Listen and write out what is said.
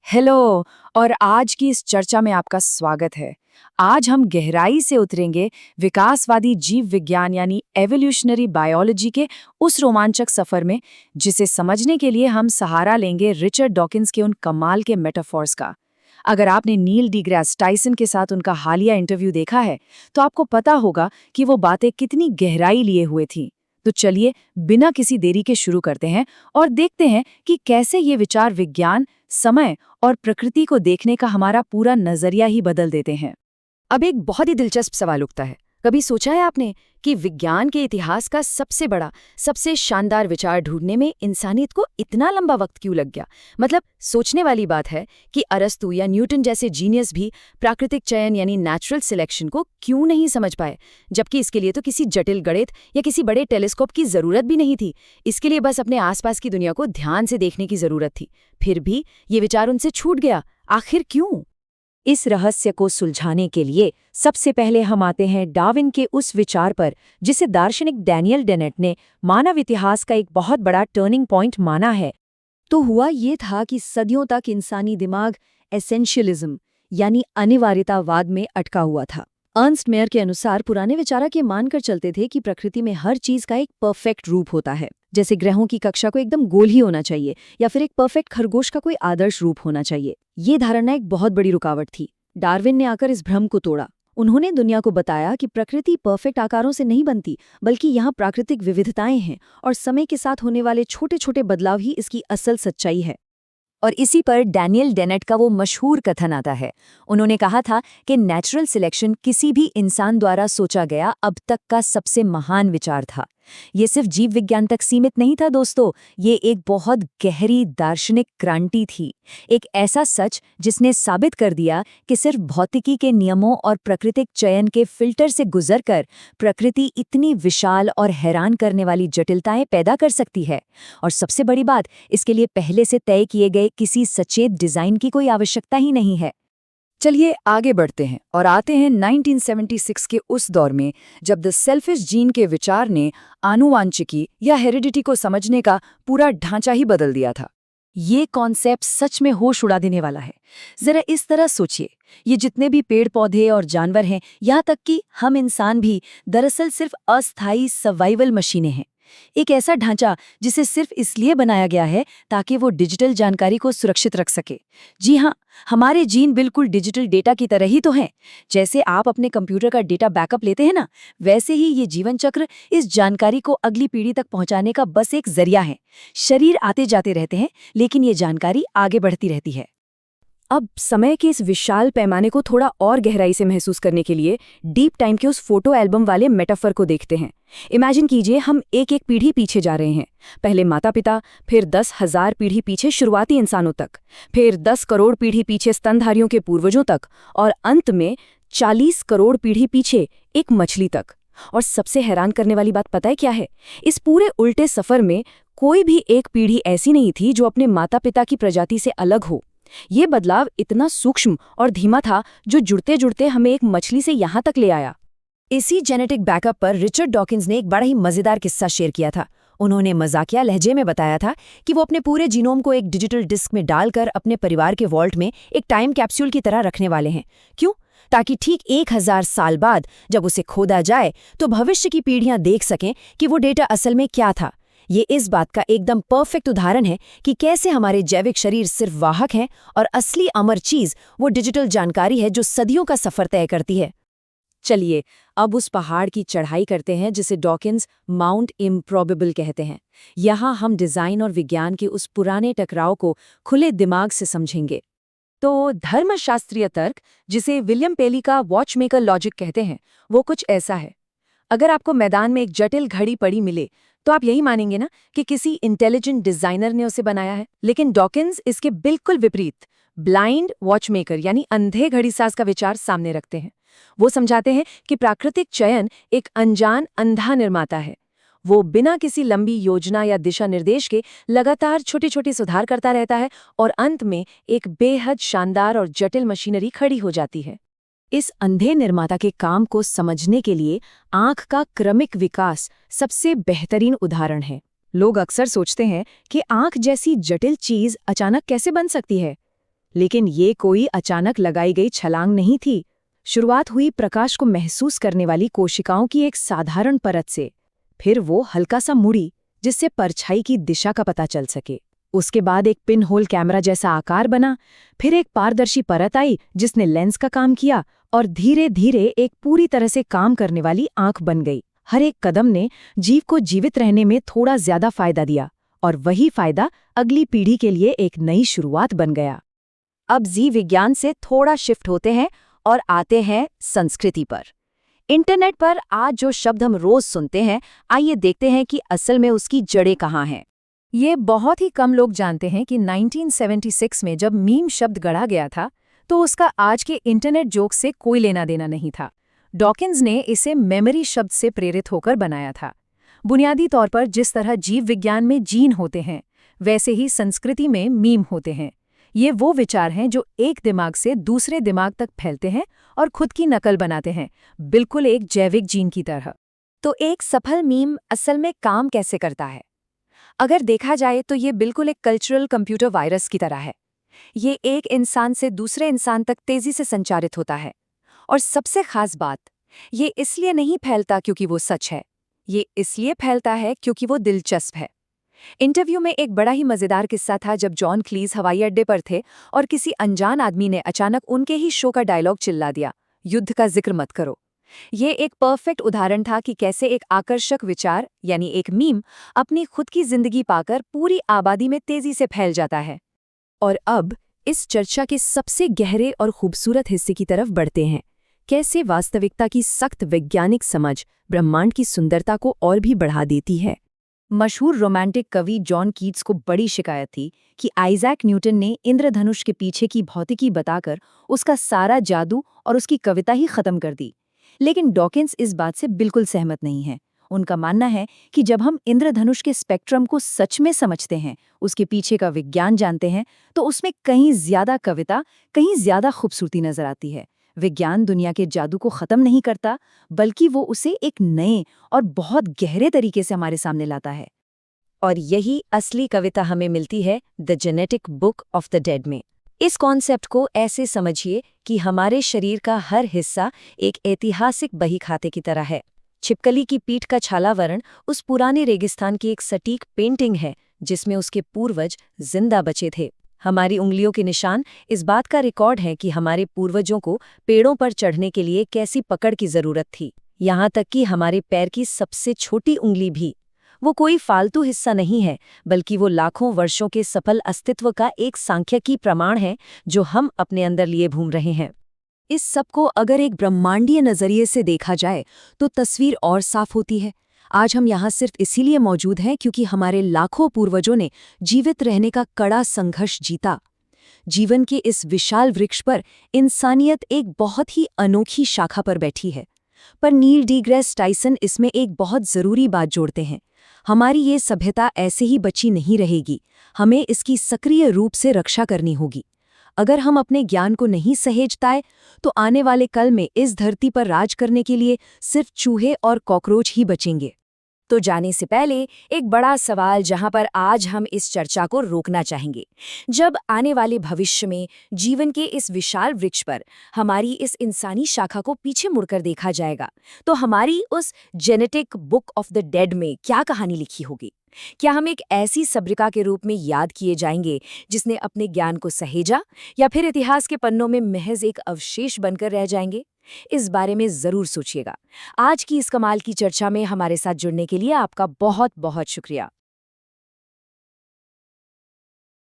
Hello. और आज की इस चर्चा में आपका स्वागत है। आज हम गहराई से उतरेंगे विकासवादी जीव विज्ञान यानी एवोल्यूशनरी बायोलॉजी के उस रोमांचक सफर में, जिसे समझने के लिए हम सहारा लेंगे रिचर्ड डॉकिंस के उन कमाल के मेटाफॉर्स का। अगर आपने नील डीग्रास टाइसन के साथ उनका हालिया इंटरव्यू देखा है, तो आपको पता होगा कि वो बातें कितनी गहराई लिए हुए थीं। तो चलिए बिना किसी देरी के शुरू करते हैं और देखते हैं कि कैसे ये विचार विज्ञान, समय और प्रकृति को देखने का हमारा पूरा नजरिया ही बदल देते हैं। अब एक बहुत ही दिलचस्प सवाल उठता है। कभी सोचा है आपने कि विज्ञान के इतिहास का सबसे बड़ा, सबसे शानदार विचार ढूंढने में इंसानियत को इतना लंबा वक्त क्यों लग गया? मतलब सोचने वाली बात है कि अरस्तु या न्यूटन जैसे जीनियस भी प्राकृतिक चयन यानी नेचुरल सिलेक्शन को क्यों नहीं समझ पाए, जबकि इसके लिए तो किसी जटिल गणित या किसी बड़े टेलीस्कोप की जरूरत भी नहीं थी। इसके लिए बस अपने आसपास की दुनिया को ध्यान से देखने की जरूरत थी। फिर भी ये विचार उनसे छूट गया। आखिर क्यों? इस रहस्य को सुलझाने के लिए सबसे पहले हम आते हैं डार्विन के उस विचार पर, जिसे दार्शनिक डैनियल डेनेट ने मानव इतिहास का एक बहुत बड़ा टर्निंग पॉइंट माना है। तो हुआ ये था कि सदियों तक इंसानी दिमाग एसेंशियलिज्म यानी अनिवार्यतावाद में अटका हुआ था। अर्नस्ट मेयर के अनुसार पुराने विचारक ये मानकर चलते थे कि प्रकृति में हर चीज का एक परफेक्ट रूप होता है, जैसे ग्रहों की कक्षा को एकदम गोल ही होना चाहिए या फिर एक परफेक्ट खरगोश का कोई आदर्श रूप होना चाहिए। ये धारणा एक बहुत बड़ी रुकावट थी। डार्विन ने आकर इस भ्रम को तोड़ा। उन्होंने दुनिया को बताया कि प्रकृति परफेक्ट आकारों से नहीं बनती, बल्कि यहाँ प्राकृतिक विविधताएं हैं और समय के साथ होने वाले छोटे छोटे बदलाव ही इसकी असल सच्चाई है। और इसी पर डैनियल डेनेट का वो मशहूर कथन आता है। उन्होंने कहा था कि नेचुरल सिलेक्शन किसी भी इंसान द्वारा सोचा गया अब तक का सबसे महान विचार था। ये सिर्फ जीव विज्ञान तक सीमित नहीं था दोस्तों, ये एक बहुत गहरी दार्शनिक क्रांति थी। एक ऐसा सच जिसने साबित कर दिया कि सिर्फ भौतिकी के नियमों और प्राकृतिक चयन के फिल्टर से गुजरकर प्रकृति इतनी विशाल और हैरान करने वाली जटिलताएं पैदा कर सकती है। और सबसे बड़ी बात, इसके लिए पहले से तय किए गए किसी सचेत डिजाइन की कोई आवश्यकता ही नहीं है। चलिए आगे बढ़ते हैं और आते हैं 1976 के उस दौर में, जब द सेल्फिश जीन के विचार ने आनुवांशिकी या हेरिडिटी को समझने का पूरा ढांचा ही बदल दिया था। ये कॉन्सेप्ट सच में होश उड़ा देने वाला है। जरा इस तरह सोचिए, ये जितने भी पेड़ पौधे और जानवर हैं, यहाँ तक कि हम इंसान भी दरअसल सिर्फ अस्थायी सर्वाइवल मशीनें हैं। एक ऐसा ढांचा जिसे सिर्फ इसलिए बनाया गया है ताकि वो डिजिटल जानकारी को सुरक्षित रख सके। जी हाँ, हमारे जीन बिल्कुल डिजिटल डेटा की तरह ही तो हैं। जैसे आप अपने कंप्यूटर का डेटा बैकअप लेते हैं ना, वैसे ही ये जीवन चक्र इस जानकारी को अगली पीढ़ी तक पहुंचाने का बस एक जरिया है। शरीर आते जाते रहते हैं, लेकिन ये जानकारी आगे बढ़ती रहती है। अब समय के इस विशाल पैमाने को थोड़ा और गहराई से महसूस करने के लिए डीप टाइम के उस फोटो एल्बम वाले मेटाफर को देखते हैं। इमेजिन कीजिए, हम एक एक पीढ़ी पीछे जा रहे हैं। पहले माता पिता, फिर 10,000 पीढ़ी पीछे शुरुआती इंसानों तक, फिर 10 करोड़ पीढ़ी पीछे स्तनधारियों के पूर्वजों तक, और अंत में 40 करोड़ पीढ़ी पीछे एक मछली तक। और सबसे हैरान करने वाली बात पता है क्या है? इस पूरे उल्टे सफर में कोई भी एक पीढ़ी ऐसी नहीं थी जो अपने माता पिता की प्रजाति से अलग हो। ये बदलाव इतना सूक्ष्म और धीमा था जो जुड़ते जुड़ते हमें एक मछली से यहाँ तक ले आया। इसी जेनेटिक बैकअप पर रिचर्ड डॉकिंस ने एक बड़ा ही मजेदार किस्सा शेयर किया था। उन्होंने मजाकिया लहजे में बताया था कि वो अपने पूरे जीनोम को एक डिजिटल डिस्क में डालकर अपने परिवार के वॉल्ट में एक टाइम कैप्सूल की तरह रखने वाले हैं। क्यों? ताकि ठीक 1000 साल बाद जब उसे खोदा जाए तो भविष्य की पीढ़ियां देख सकें कि वो डेटा असल में क्या था। ये इस बात का एकदम परफेक्ट उदाहरण है कि कैसे हमारे जैविक शरीर सिर्फ वाहक हैं और असली अमर चीज वो डिजिटल जानकारी है जो सदियों का सफर तय करती है। चलिए अब उस पहाड़ की चढ़ाई करते हैं जिसे डॉकिंस माउंट इम्प्रॉबेबल कहते हैं। यहाँ हम डिजाइन और विज्ञान के उस पुराने टकराव को खुले दिमाग से समझेंगे। तो धर्मशास्त्रीय तर्क, जिसे विलियम पेली का वॉचमेकर लॉजिक कहते हैं, वो कुछ ऐसा है। अगर आपको मैदान में एक जटिल घड़ी पड़ी मिले तो आप यही मानेंगे ना कि किसी इंटेलिजेंट डिजाइनर ने उसे बनाया है। लेकिन डॉकिंस इसके बिल्कुल विपरीत ब्लाइंड वॉचमेकर यानी अंधे घड़ीसाज का विचार सामने रखते हैं। वो समझाते हैं कि प्राकृतिक चयन एक अनजान अंधा निर्माता है। वो बिना किसी लंबी योजना या दिशा निर्देश के लगातार छोटे छोटे सुधार करता रहता है और अंत में एक बेहद शानदार और जटिल मशीनरी खड़ी हो जाती है। इस अंधे निर्माता के काम को समझने के लिए आंख का क्रमिक विकास सबसे बेहतरीन उदाहरण है। लोग अक्सर सोचते हैं कि आंख जैसी जटिल चीज अचानक कैसे बन सकती है, लेकिन ये कोई अचानक लगाई गई छलांग नहीं थी। शुरुआत हुई प्रकाश को महसूस करने वाली कोशिकाओं की एक साधारण परत से। फिर वो हल्का सा मुड़ी, जिससे परछाई की दिशा का पता चल सके। उसके बाद एक पिन होल कैमरा जैसा आकार बना, फिर एक पारदर्शी परत आई जिसने लेंस का काम किया, और धीरे धीरे एक पूरी तरह से काम करने वाली आंख बन गई। हर एक कदम ने जीव को जीवित रहने में थोड़ा ज्यादा फायदा दिया, और वही फायदा अगली पीढ़ी के लिए एक नई शुरुआत बन गया। अब जीव विज्ञान से थोड़ा शिफ्ट होते हैं और आते हैं संस्कृति पर। इंटरनेट पर आज जो शब्द हम रोज सुनते हैं, आइए देखते हैं कि असल में उसकी जड़ें कहाँ हैं। ये बहुत ही कम लोग जानते हैं कि 1976 में जब मीम शब्द गढ़ा गया था, तो उसका आज के इंटरनेट जोक से कोई लेना देना नहीं था। डॉकिंस ने इसे मेमोरी शब्द से प्रेरित होकर बनाया था। बुनियादी तौर पर जिस तरह जीव विज्ञान में जीन होते हैं, वैसे ही संस्कृति में मीम होते हैं। ये वो विचार हैं जो एक दिमाग से दूसरे दिमाग तक फैलते हैं और खुद की नकल बनाते हैं, बिल्कुल एक जैविक जीन की तरह। तो एक सफल मीम असल में काम कैसे करता है? अगर देखा जाए तो ये बिल्कुल एक कल्चरल कंप्यूटर वायरस की तरह है। ये एक इंसान से दूसरे इंसान तक तेजी से संचारित होता है। और सबसे खास बात, ये इसलिए नहीं फैलता क्योंकि वो सच है, ये इसलिए फैलता है क्योंकि वो दिलचस्प है। इंटरव्यू में एक बड़ा ही मजेदार किस्सा था जब जॉन क्लीज हवाई अड्डे पर थे और किसी अनजान आदमी ने अचानक उनके ही शो का डायलॉग चिल्ला दिया, युद्ध का जिक्र मत करो। ये एक परफेक्ट उदाहरण था कि कैसे एक आकर्षक विचार यानी एक मीम अपनी खुद की जिंदगी पाकर पूरी आबादी में तेजी से फैल जाता है। और अब इस चर्चा के सबसे गहरे और खूबसूरत हिस्से की तरफ बढ़ते हैं। कैसे वास्तविकता की सख्त वैज्ञानिक समझ ब्रह्मांड की सुंदरता को और भी बढ़ा देती है। मशहूर रोमांटिक कवि जॉन कीट्स को बड़ी शिकायत थी कि आइजैक न्यूटन ने इंद्रधनुष के पीछे की भौतिकी बताकर उसका सारा जादू और उसकी कविता ही खत्म कर दी। लेकिन डॉकिंस इस बात से बिल्कुल सहमत नहीं है। उनका मानना है कि जब हम इंद्रधनुष के स्पेक्ट्रम को सच में समझते हैं, उसके पीछे का विज्ञान जानते हैं, तो उसमें कहीं ज्यादा कविता, कहीं ज्यादा खूबसूरती नजर आती है। विज्ञान दुनिया के जादू को खत्म नहीं करता, बल्कि वो उसे एक नए और बहुत गहरे तरीके से हमारे सामने लाता है। और यही असली कविता हमें मिलती है the genetic book of the dead में। इस कॉन्सेप्ट को ऐसे समझिए कि हमारे शरीर का हर हिस्सा एक ऐतिहासिक बही खाते की तरह है। छिपकली की पीठ का छाला वर्ण उस पुराने रेगिस्तान की एक सटीक पेंटिंग है जिसमें उसके पूर्वज जिंदा बचे थे। हमारी उंगलियों के निशान इस बात का रिकॉर्ड है कि हमारे पूर्वजों को पेड़ों पर चढ़ने के लिए कैसी पकड़ की जरूरत थी। यहाँ तक कि हमारे पैर की सबसे छोटी उंगली भी, वो कोई फालतू हिस्सा नहीं है, बल्कि वो लाखों वर्षों के सफल अस्तित्व का एक सांख्यिकी प्रमाण है जो हम अपने अंदर लिए घूम रहे हैं। इस सब को अगर एक ब्रह्मांडीय नजरिए से देखा जाए तो तस्वीर और साफ होती है। आज हम यहाँ सिर्फ इसीलिए मौजूद हैं क्योंकि हमारे लाखों पूर्वजों ने जीवित रहने का कड़ा संघर्ष जीता। जीवन के इस विशाल वृक्ष पर इंसानियत एक बहुत ही अनोखी शाखा पर बैठी है। पर नील डीग्रेस टाइसन इसमें एक बहुत जरूरी बात जोड़ते हैं। हमारी ये सभ्यता ऐसे ही बची नहीं रहेगी, हमें इसकी सक्रिय रूप से रक्षा करनी होगी। अगर हम अपने ज्ञान को नहीं सहेजताए तो आने वाले कल में इस धरती पर राज करने के लिए सिर्फ चूहे और कॉकरोच ही बचेंगे। तो जाने से पहले एक बड़ा सवाल जहां पर आज हम इस चर्चा को रोकना चाहेंगे। जब आने वाले भविष्य में जीवन के इस विशाल वृक्ष पर हमारी इस इंसानी शाखा को पीछे मुड़कर देखा जाएगा, तो हमारी उस genetic book of the dead में क्या कहानी लिखी होगी? क्या हम एक ऐसी सब्रिका के रूप में याद किए जाएंगे जिसने अपने ज्ञान को सहेजा, या फिर इतिहास के पन्नों में महज एक अवशेष बनकर रह जाएंगे? इस बारे में जरूर सोचिएगा। आज की इस कमाल की चर्चा में हमारे साथ जुड़ने के लिए आपका बहुत बहुत शुक्रिया।